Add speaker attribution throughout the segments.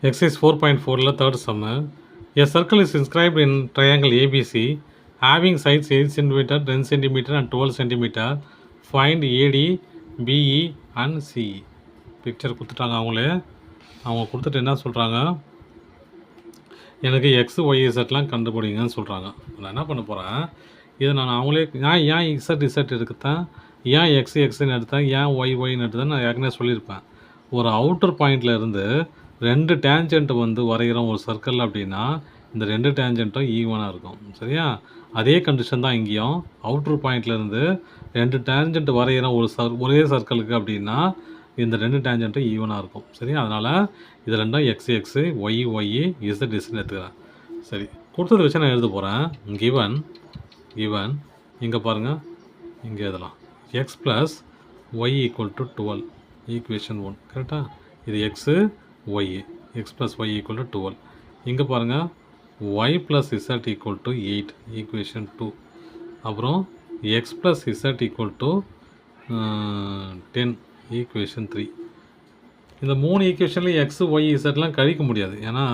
Speaker 1: Exercise 4.4 third sum. A circle is inscribed in triangle ABC having sides 8 cm, 10 cm and 12 cm. Find AD, BE and CE. Picture கொடுத்துட்டாங்க அவங்க கொடுத்துட்டு என்ன சொல்கிறாங்க, எனக்கு X Y இசட்லாம் கண்டுபிடிங்கன்னு சொல்கிறாங்க. நான் என்ன பண்ண போகிறேன், இதை நான் அவங்களே ஏன் இசட் எடுக்கத்தான், ஏன் எக்ஸ்ன்னு எடுத்தேன், ஏன் ஒய்ன்னு எடுத்தேன் நான் ஏற்கனவே சொல்லியிருப்பேன். ஒரு அவுட்டர் பாயிண்டில் இருந்து 2 டேஞ்சென்ட் வந்து வரைகிறோம் ஒரு சர்க்கிள் அப்படின்னா இந்த 2 டேஞ்சென்ட்டும் ஈவனாக இருக்கும். சரியா? அதே கண்டிஷன் தான் இங்கேயும். அவுட்டர் பாயிண்ட்லேருந்து 2 டேஞ்சென்ட் வரைகிறோம் ஒரே சர்க்கிளுக்கு அப்படின்னா இந்த 2 டேஞ்சென்ட்டும் ஈவனாக இருக்கும். சரியா? அதனால் இது ரெண்டும் எக்ஸ் ஒய் இசட் எடுத்துக்கிறேன். சரி, கொடுத்தது வச்சு நான் எழுத போகிறேன். கிவன் இங்கே பாருங்கள், இங்கே எழுதலாம் x plus y equal to 12 equation 1. கரெக்டாக? இது x y, x plus y equal to 12. இங்கே பாருங்கள் y plus z equal to 8 equation 2. அப்புறம் x plus z equal to 10 equation 3. இந்த 3 ஈக்குவேஷன்லேயும் எக்ஸ் ஒய் இசட்லாம் கழிக்க முடியாது. ஏன்னா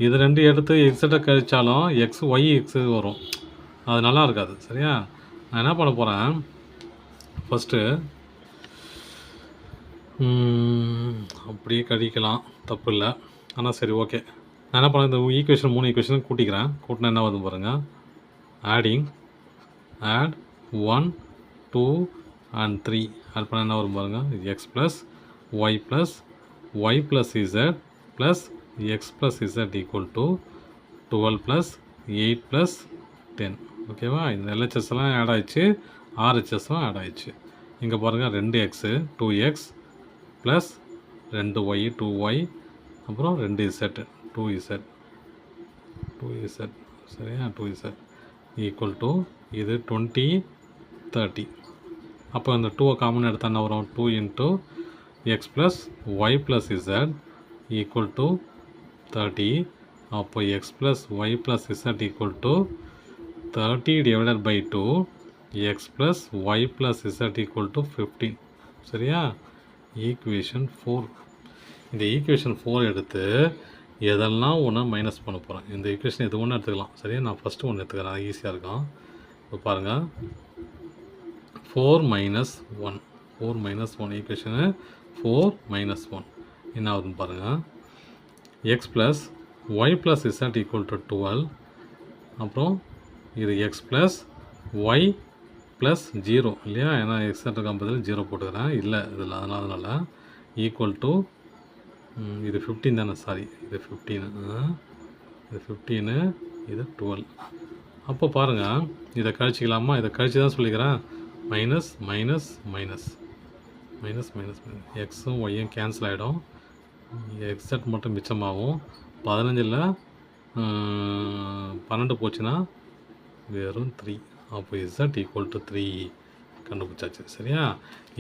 Speaker 1: இது 2 எடுத்து இசட்டை கழித்தாலும் எக்ஸ் ஒய் எக்ஸு வரும், அது நல்லா இருக்காது. சரியா? நான் என்ன பண்ண போகிறேன், ஃபஸ்ட்டு அப்படியே கழிக்கலாம், தப்பு இல்லை. ஆனால் சரி, ஓகே. நான் என்ன பண்ணேன், இந்த ஈக்குவேஷன் 3 ஈக்குவேஷன் கூட்டிக்கிறேன். கூட்டினா என்ன வருது பாருங்கள், ஆட் 1 2 and 3 ஆட் பண்ணால் என்ன வரும் பாருங்கள், x plus y plus z plus x plus z equal to 12 plus 8 plus 10. ஓகேவா? இந்த எல்ஹெச்எஸ்லாம் ஆட் ஆயிடுச்சு, ஆர்ஹெச்எஸும் ஆட் ஆயிடுச்சு. இங்கே பாருங்கள் 2x 2x plus 2y 2y அப்புறம் 2z 2z. சரியா? 2z ஈக்குவல் டு இது 20 30. அப்போ அந்த 2 காமன் எடுத்தால் என்ன வரும், 2 into x plus y plus z equal to 30. அப்போ x plus y plus z equal to 30 divided by 2 x plus y plus z equal to 15. சரியா? ஈக்குவேஷன் 4. இந்த ஈக்குவேஷன் 4 எடுத்து எதெல்லாம் ஒன்று மைனஸ் பண்ண போகிறேன். இந்த ஈக்குவேஷன் எது ஒன்று எடுத்துக்கலாம். சரியா? நான் ஃபஸ்ட்டு ஒன்று எடுத்துக்கிறேன், ஈஸியாக இருக்கும். இப்போ பாருங்கள், 4 மைனஸ் 1 ஈக்குவேஷனு 4 மைனஸ் 1 என்ன ஆகுதுன்னு பாருங்கள், x plus y plus z equal to 12. அப்புறம் இது எக்ஸ் ப்ளஸ் ஒய் ப்ளஸ் 0 இல்லையா? ஏன்னா எக்ஸட் இருக்க பதில் 0 போட்டுக்கிறேன், இல்லை இதில் அதனால் ஈக்குவல் டு இது 15 தானே, சாரி இது 15, இது 15, இது 12. அப்போ பாருங்கள், இதை கழிச்சிக்கலாமா? இதை கழிச்சு தான் சொல்லிக்கிறேன். Minus minus minus minus minus minus எக்ஸும் ஒய்யும் கேன்சல் ஆகிடும், எக்ஸட் மட்டும் மிச்சமாகும். 15ல் 12 போச்சுன்னா வெறும் 3. அப்போ இசட் ஈக்குவல் டு 3 கண்டுபிடிச்சாச்சு. சரியா?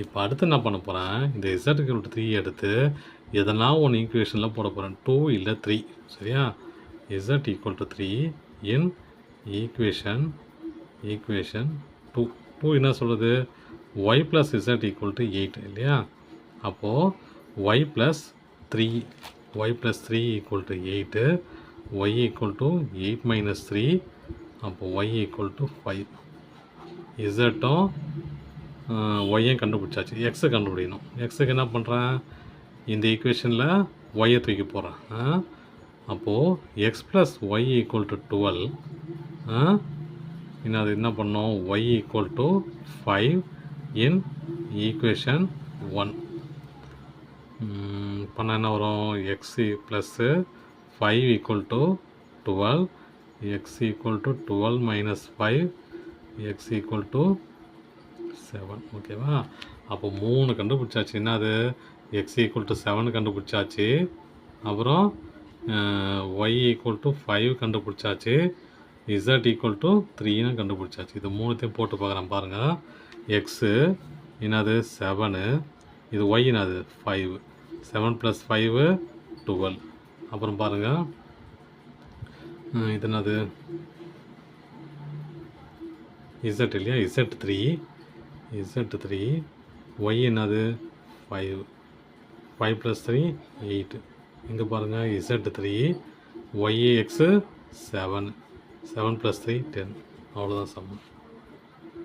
Speaker 1: இப்போ அடுத்து என்ன பண்ண போகிறேன், இந்த இசட் ஈக்குவல் டு 3 எடுத்து எதனா ஒன்று ஈக்குவேஷனில் போட போகிறேன், 2 இல்லை 3. சரியா? Z equal to 3 in equation 2. என்ன சொல்கிறது, y plus z equal to 8 இல்லையா? அப்போது y plus 3 equal to 8, y equal to 8 minus 3. அப்போ ஒய் ஈக்குவல் டு 5. இசட்டும் ஒய்யும் கண்டுபிடிச்சாச்சு. எக்ஸை கண்டுபிடிக்கணும். எக்ஸுக்கு என்ன பண்ணுறேன், இந்த ஈக்குவேஷனில் ஒய்யை தூக்கி போடுறேன். அப்போது x plus y equal to 12. இன்னும் அது என்ன பண்ணோம், y equal to 5 in equation 1. பண்ணால் என்ன வரும், x plus 5 equal to 12, x equal to 12 minus 5, x equal to 7. ஓகேவா? அப்போ 3 கண்டுபிடிச்சாச்சு. என்னது, எக்ஸ் ஈக்குவல் டு 7 கண்டுபிடிச்சாச்சு, அப்புறம் ஒய் ஈக்குவல் டு 5 கண்டுபிடிச்சாச்சு, இசட் ஈக்குவல் டு 3 கண்டுபிடிச்சாச்சு. இது 3த்தையும் போட்டு பார்க்குறேன் பாருங்கள். எக்ஸு என்னது 7, இது ஒய் என்னது 5, 7 ப்ளஸ் 5 12. அப்புறம் பாருங்கள், இது என்னது இசட் இல்லையா, இசட் 3, ஒய் என்னது 5 ப்ளஸ் 3 8. இங்கே பாருங்கள் Z3 YAX 7 7 + 3 10 அவ்வளோதான் சம்மு.